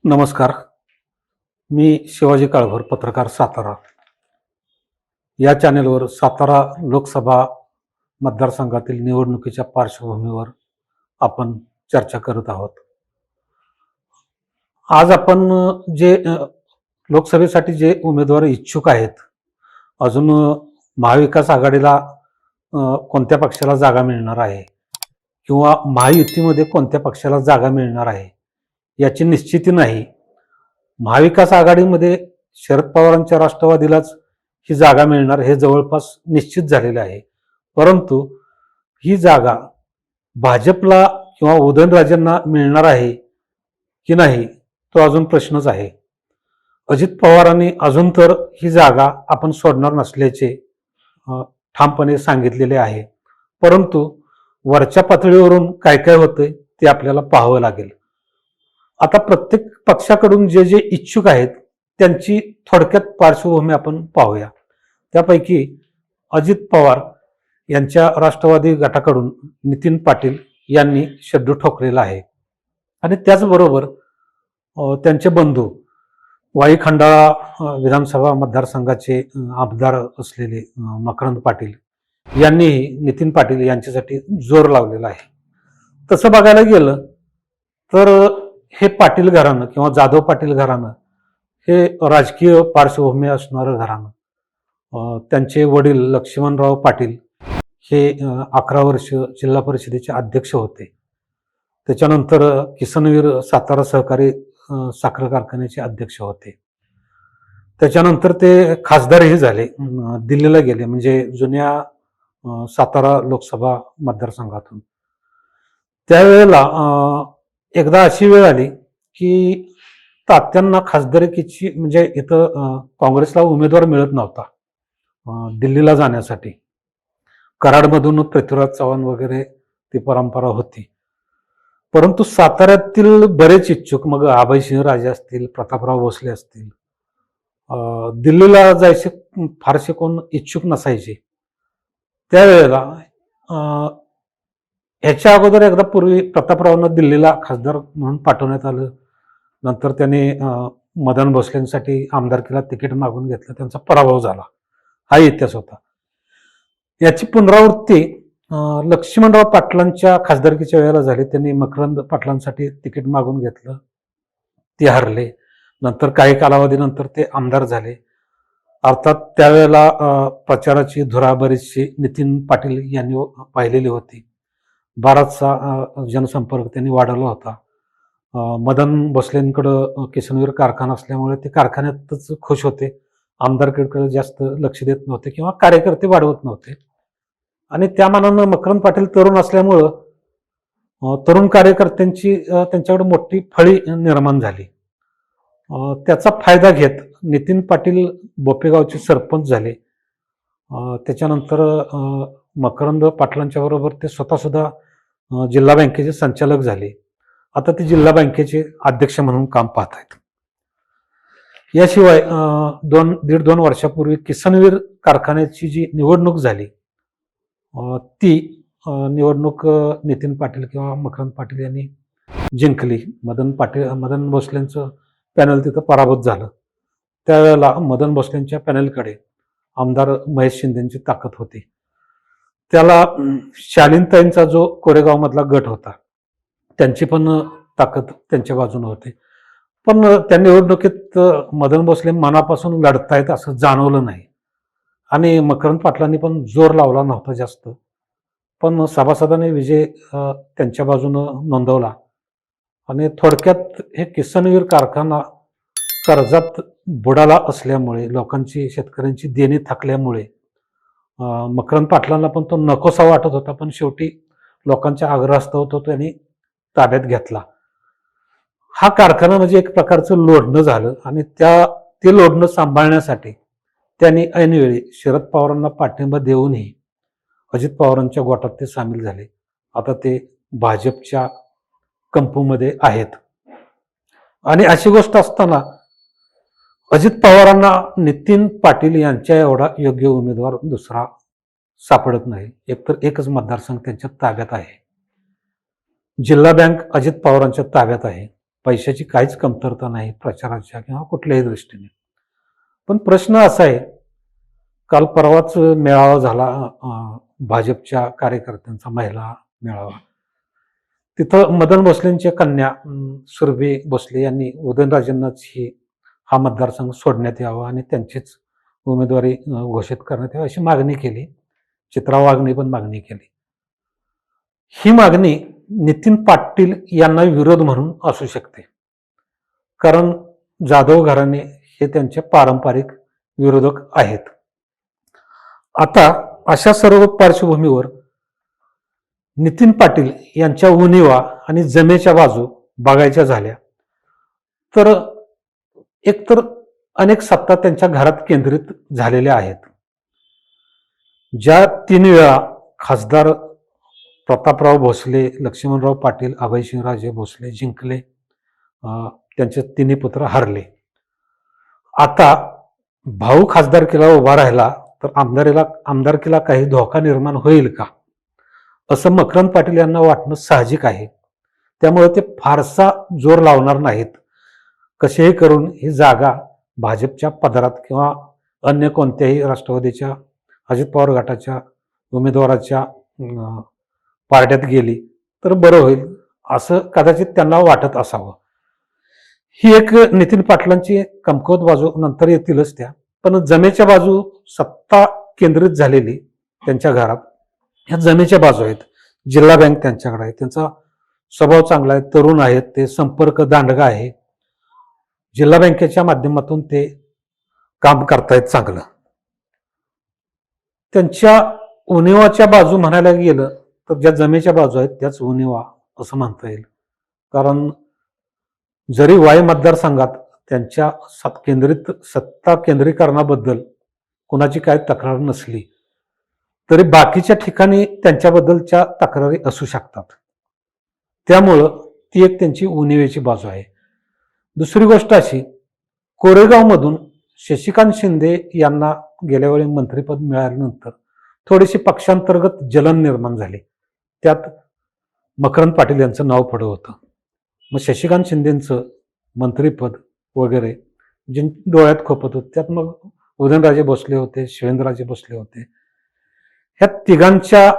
नमस्कार. मी शिवाजी काळभोर, पत्रकार, सातारा. या चॅनेलवर सातारा लोकसभा मतदारसंघातील निवडणुकीच्या पार्श्वभूमीवर आपण चर्चा करत आहोत. आज आपण लोकसभेसाठी जे उमेदवार इच्छुक आहेत, अजून महाविकास आघाडीला कोणत्या पक्षाला जागा मिळणार आहे किंवा महायुतीमध्ये कोणत्या पक्षाला जागा मिळणार आहे, याची निश्चिती नाही. महाविकास आघाडीमध्ये शरद पवारांच्या राष्ट्रवादीलाच ही जागा मिळणार हे जवळपास निश्चित झालेले आहे. परंतु ही जागा भाजपला किंवा उदयनराजेंना मिळणार आहे की नाही, तो अजून प्रश्नच आहे. अजित पवारांनी अजून तर ही जागा आपण सोडणार नसल्याचे ठामपणे सांगितलेले आहे. परंतु वरच्या पातळीवरून काय काय होतंय ते आपल्याला पाहावं लागेल. आता प्रत्येक पक्षाकडून जे जे इच्छुक आहेत त्यांची थोडक्यात पार्श्वभूमी आपण पाहूया. त्यापैकी अजित पवार यांच्या राष्ट्रवादी गटाकडून नितीन पाटील यांनी शड्डू ठोकलेला आहे आणि त्याचबरोबर त्यांचे बंधू वाई खंडाळा विधानसभा मतदारसंघाचे आमदार असलेले मकरंद पाटील यांनीही नितीन पाटील यांच्यासाठी जोर लावलेला आहे. तसं बघायला गेलं तर हे पाटील घराणं किंवा जाधव पाटील घराणं हे राजकीय पार्श्वभूमी असणारं घराणं. त्यांचे वडील लक्ष्मणराव पाटील हे 11 वर्ष जिल्हा परिषदेचे अध्यक्ष होते. त्याच्यानंतर किसनवीर सातारा सहकारी साखर कारखान्याचे अध्यक्ष होते. त्याच्यानंतर ते खासदारही झाले, दिल्लीला गेले, म्हणजे जुन्या सातारा लोकसभा मतदारसंघातून. त्यावेळेला एकदा अशी वेळ आली की तात्यांना खासदारकीची म्हणजे इथं काँग्रेसला उमेदवार मिळत नव्हता दिल्लीला जाण्यासाठी. कराडमधून पृथ्वीराज चव्हाण वगैरे ती परंपरा होती. परंतु साताऱ्यातील बरेच इच्छुक, मग अभयसिंह राजे असतील, प्रतापराव भोसले असतील, दिल्लीला जायचे फारसे कोण इच्छुक नसायचे. त्यावेळेला ह्याच्या अगोदर एकदा पूर्वी प्रतापरावांना दिल्लीला खासदार म्हणून पाठवण्यात आलं. नंतर त्याने मदन भोसलेंसाठी आमदारकीला तिकीट मागून घेतलं, त्यांचा पराभव झाला. हा इतिहास होता. याची पुनरावृत्ती लक्ष्मणराव पाटलांच्या खासदारकीच्या वेळेला झाली. त्यांनी मकरंद पाटलांसाठी तिकीट मागून घेतलं, ते हरले. नंतर काही कालावधीनंतर ते आमदार झाले. अर्थात त्यावेळेला प्रचाराची धुरा बरीचशी नितीन पाटील यांनी पाहिलेली होती. बराचसा जनसंपर्क त्यांनी वाढवला होता. मदन भोसलेंकडं किसनवीर कारखाना असल्यामुळे ते कारखान्यातच खुश होते, आमदारकीकडे जास्त लक्ष देत नव्हते किंवा कार्यकर्ते वाढवत नव्हते. आणि त्या मानानं मकरंद पाटील तरुण असल्यामुळं तरुण कार्यकर्त्यांची त्यांच्याकडे मोठी फळी निर्माण झाली. त्याचा फायदा घेत नितीन पाटील बोपेगावचे सरपंच झाले. त्याच्यानंतर मकरंद पाटलांच्या बरोबर ते स्वतः सुद्धा जिल्हा बँकेचे संचालक झाले. आता ते जिल्हा बँकेचे अध्यक्ष म्हणून काम पाहत आहेत. याशिवाय 1.5-2 वर्षापूर्वी किसनवीर कारखान्याची जी निवडणूक झाली, ती निवडणूक नितीन पाटील किंवा मकरंद पाटील यांनी जिंकली. मदन भोसलेंचं पॅनल तिथं पराभूत झालं. त्यावेळेला मदन भोसलेंच्या पॅनलकडे आमदार महेश शिंदेची ताकद होती. त्याला शालीनताईंचा जो कोरेगावमधला गट होता त्यांची पण ताकद त्यांच्या बाजूने होती. पण त्या निवडणुकीत मदन भोसले मनापासून लढतायत असं जाणवलं नाही आणि मकरंद पाटलांनी पण जोर लावला नव्हता जास्त. पण सभासदांनी विजय त्यांच्या बाजूनं नोंदवला आणि थोडक्यात हे किसनवीर कारखाना कर्जात बुडाला असल्यामुळे, लोकांची शेतकऱ्यांची देणी थकल्यामुळे मकरंद पाटलांना पण तो नकोसा वाटत होता. पण शेवटी लोकांच्या आग्रहास्तव तो त्यांनी ताब्यात घेतला. हा कारखाना म्हणजे एक प्रकारचं लोढणं झालं आणि ते लोढणं सांभाळण्यासाठी त्यांनी ऐनवेळी शरद पवारांना पाठिंबा देऊनही अजित पवारांच्या गोटात ते सामील झाले. आता ते भाजपच्या कंपूमध्ये आहेत. आणि अशी गोष्ट असताना अजित पवारांना नितीन पाटील यांच्या एवढा योग्य उमेदवार दुसरा सापडत नाही. एकतर एकच मतदारसंघ त्यांच्या ताब्यात आहे. जिल्हा बँक अजित पवारांच्या ताब्यात आहे. पैशाची काहीच कमतरता नाही प्रचाराच्या किंवा कुठल्याही दृष्टीने. पण प्रश्न असा आहे, काल परवाच मेळावा झाला भाजपच्या कार्यकर्त्यांचा, महिला मेळावा. तिथं मदन भोसलेंच्या कन्या सुरभी भोसले यांनी उदयनराजेंनाच हा मतदारसंघ सोडण्यात यावा आणि त्यांचीच उमेदवारी घोषित करण्यात यावी अशी मागणी केली. चित्रा वाघने पण मागणी केली. ही मागणी नितीन पाटील यांना विरोध म्हणून असू शकते, कारण जाधव घराणे हे त्यांचे पारंपरिक विरोधक आहेत. आता अशा सर्व पार्श्वभूमीवर नितीन पाटील यांच्या उणिवा आणि जमेच्या बाजू बघायच्या झाल्या तर एकतर अनेक सत्ता त्यांच्या घरात केंद्रित झालेल्या आहेत. ज्या 3 वेळा खासदार प्रतापराव भोसले, लक्ष्मणराव पाटील, अभयसिंहराजे भोसले जिंकले, त्यांचे 3 पुत्र हारले. आता भाऊ खासदारकीला उभा राहिला तर आमदारकीला काही धोका निर्माण होईल का, असं मकरंद पाटील यांना वाटणं साहजिक आहे. त्यामुळे ते फारसा जोर लावणार नाहीत. कसेही करून ही जागा भाजपच्या पदरात किंवा अन्य कोणत्याही राष्ट्रवादीच्या अजित पवार गटाच्या उमेदवाराच्या पारड्यात गेली तर बरं होईल, असं कदाचित त्यांना वाटत असावं. ही एक नितीन पाटलांची कमकुवत बाजू, नंतर येतीलच त्या. पण जमेच्या बाजू, सत्ता केंद्रित झालेली त्यांच्या घरात, ह्या जमेच्या बाजू आहेत. जिल्हा बँक त्यांच्याकडे आहे, त्यांचा स्वभाव चांगला आहे, तरुण आहेत ते, संपर्क दांडगा आहे. जिल्हा बँकेच्या माध्यमातून ते काम करतायत चांगलं. त्यांच्या उणिवाच्या बाजू म्हणायला गेलं तर ज्या जमेच्या बाजू आहेत त्याच उणिवा असं म्हणता येईल. कारण जरी वाई मतदारसंघात त्यांच्या सत्ता केंद्रीकरणाबद्दल कोणाची काय तक्रार नसली तरी बाकीच्या ठिकाणी त्यांच्याबद्दलच्या तक्रारी असू शकतात. त्यामुळं ती एक त्यांची उणिवेची बाजू आहे. दुसरी गोष्ट अशी, कोरेगावमधून शशिकांत शिंदे यांना गेल्या वेळी मंत्रिपद मिळाल्यानंतर थोडीशी पक्षांतर्गत जलन निर्माण झाली. त्यात मकरंद पाटील यांचं नाव पुढं होतं. मग शशिकांत शिंदेचं मंत्रिपद वगैरे जे डोळ्यात खोपत होते, त्यात मग उदयनराजे भोसले होते, शिवेंद्रराजे भोसले होते. ह्या तिघांच्या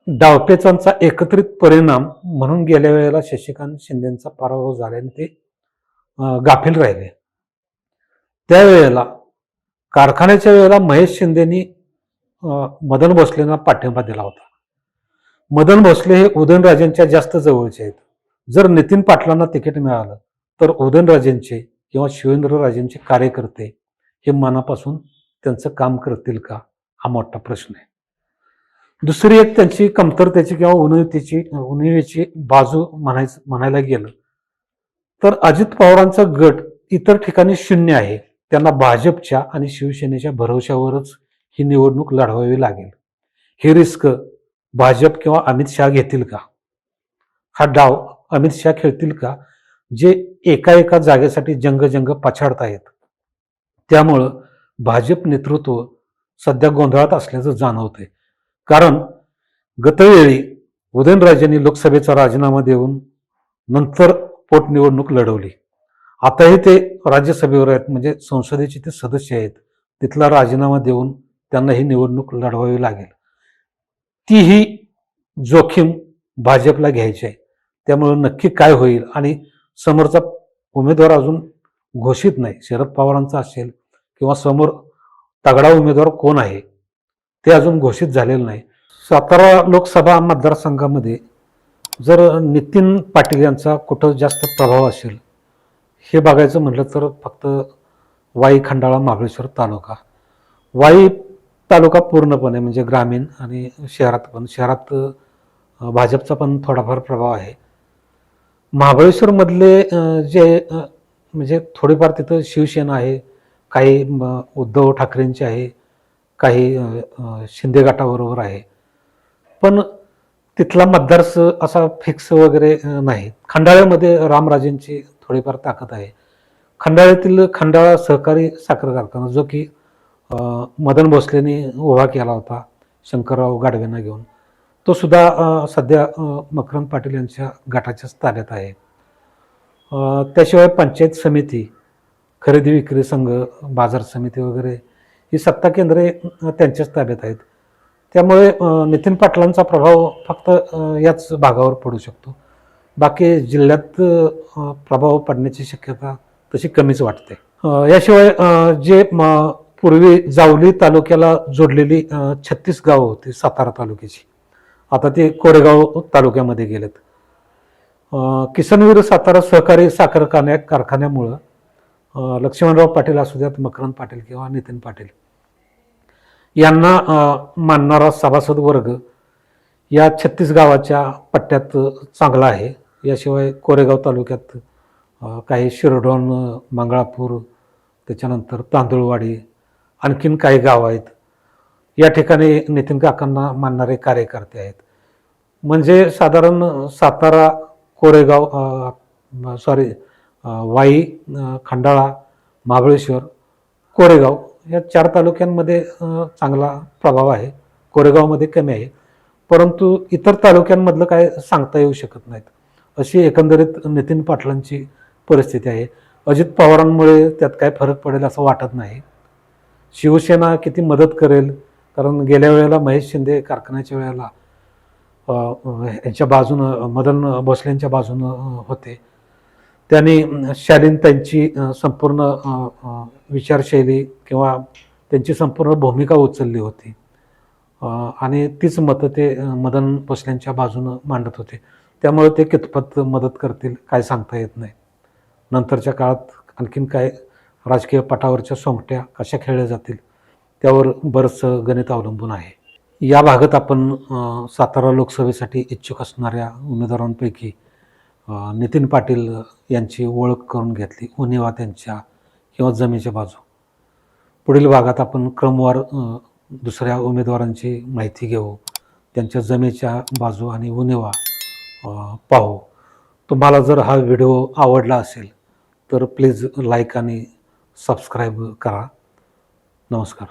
डावपेचांचा एकत्रित परिणाम म्हणून गेल्या वेळेला शशिकांत शिंदेचा पराभव झाल्याने ते गाफील राहिले. त्यावेळेला कारखान्याच्या वेळेला महेश शिंदेनी मदन भोसलेंना पाठिंबा दिला होता. मदन भोसले हे उदयनराजेंच्या जास्त जवळचे आहेत. जर नितीन पाटलांना तिकीट मिळालं तर उदयनराजेंचे किंवा शिवेंद्रराजेंचे कार्यकर्ते हे मनापासून त्यांचं काम करतील का, हा मोठा प्रश्न आहे. दुसरी एक त्यांची कमतरतेची किंवा उणिवेची बाजू म्हणायला गेलं तर अजित पवारांचा गट इतर ठिकाणी शून्य आहे. त्यांना भाजपच्या आणि शिवसेनेच्या भरवशावरच ही निवडणूक लढवावी लागेल. ही रिस्क भाजप किंवा अमित शहा घेतील का, हा डाव अमित शहा खेळतील का, जे एका जागेसाठी जंग पछाडतायत. त्यामुळं भाजप नेतृत्व सध्या गोंधळात असल्याचं जाणवतंय. कारण गतवेळी उदयनराजेंनी लोकसभेचा राजीनामा देऊन नंतर पोटनिवडणूक लढवली. आताही ते राज्यसभेवर आहेत, म्हणजे संसदेचे ते सदस्य आहेत. तिथला राजीनामा देऊन त्यांना ही निवडणूक लढवावी लागेल. तीही जोखीम भाजपला घ्यायची आहे. त्यामुळे नक्की काय होईल आणि समोरचा उमेदवार अजून घोषित नाही, शरद पवारांचा असेल किंवा समोर तगडा उमेदवार कोण आहे ते अजून घोषित झालेलं नाही. सातारा लोकसभा मतदारसंघामध्ये जर नितीन पाटील यांचा कुठं जास्त प्रभाव असेल हे बघायचं म्हटलं तर फक्त वाई, खंडाळा, महाबळेश्वर तालुका. वाई तालुका पूर्णपणे म्हणजे ग्रामीण आणि शहरात भाजपचा पण थोडाफार प्रभाव आहे. महाबळेश्वरमधले जे म्हणजे थोडीफार तिथं शिवसेना आहे, काही उद्धव ठाकरेंची आहे, काही शिंदे गटाबरोबर आहे. पण तिथला मतदार असा फिक्स वगैरे नाही. खंडाळ्यामध्ये रामराजेंची थोडीफार ताकद आहे. खंडाळ्यातील खंडाळा सहकारी साखर कारखाना जो की मदन भोसलेंनी उभा केला होता शंकरराव गाडवेंना घेऊन, तो सुद्धा सध्या मकरंद पाटील यांच्या गटाच्याच ताब्यात आहे. त्याशिवाय पंचायत समिती, खरेदी विक्री संघ, बाजार समिती वगैरे ही सत्ता केंद्रे त्यांच्याच ताब्यात आहेत. त्यामुळे नितीन पाटलांचा प्रभाव फक्त याच भागावर पडू शकतो. बाकी जिल्ह्यात प्रभाव पडण्याची शक्यता तशी कमीच वाटते. याशिवाय पूर्वी जावली तालुक्याला जोडलेली 36 गावं होती सातारा तालुक्याची, आता ते कोरेगाव तालुक्यामध्ये गेलेत. किसनवीर सातारा सहकारी साखर कारखान्यामुळं लक्ष्मणराव पाटील असू द्यात, मकरंद पाटील किंवा नितीन पाटील यांना मानणारा सभासद वर्ग या 36 गावाच्या पट्ट्यात चांगला आहे. याशिवाय कोरेगाव तालुक्यात काही शिरडोन, मंगळापूर, त्याच्यानंतर तांदूळवाडी, आणखीन काही गावं आहेत. या ठिकाणी नितीन काकांना मानणारे कार्यकर्ते आहेत. म्हणजे साधारण सातारा, कोरेगाव, वाई, खंडाळा, महाबळेश्वर, कोरेगाव या 4 तालुक्यांमध्ये चांगला प्रभाव आहे. कोरेगावमध्ये कमी आहे, परंतु इतर तालुक्यांमधलं काय सांगता येऊ शकत नाहीत. अशी एकंदरीत नितीन पाटलांची परिस्थिती आहे. अजित पवारांमुळे त्यात काय फरक पडेल असं वाटत नाही. शिवसेना किती मदत करेल, कारण गेल्या वेळेला महेश शिंदे कारखान्याच्या वेळेला यांच्या बाजूनं, मदन भोसलेंच्या बाजूनं होते. त्यांनी शालीनताईंची संपूर्ण विचारशैली किंवा त्यांची संपूर्ण भूमिका उचलली होती आणि तीच मतं ते मदन भोसलेंच्या बाजूनं मांडत होते. त्यामुळे ते कितपत मदत करतील काय सांगता येत नाही. नंतरच्या काळात आणखीन काय राजकीय पटावरच्या सोंगट्या कशा खेळल्या जातील त्यावर बरंचसं गणित अवलंबून आहे. या भागात आपण सातारा लोकसभेसाठी इच्छुक असणाऱ्या उमेदवारांपैकी नितीन पाटील यांची ओळख करून घेतली, उणिवा त्यांच्या किंवा जमेच्या बाजू. पुढील भागात आपण क्रमवार दुसऱ्या उमेदवारांची माहिती घेऊ, त्यांच्या जमेच्या बाजू आणि उणिवा पाहू. तुम्हाला जर हा व्हिडिओ आवडला असेल तर प्लीज लाईक आणि सबस्क्राईब करा. नमस्कार.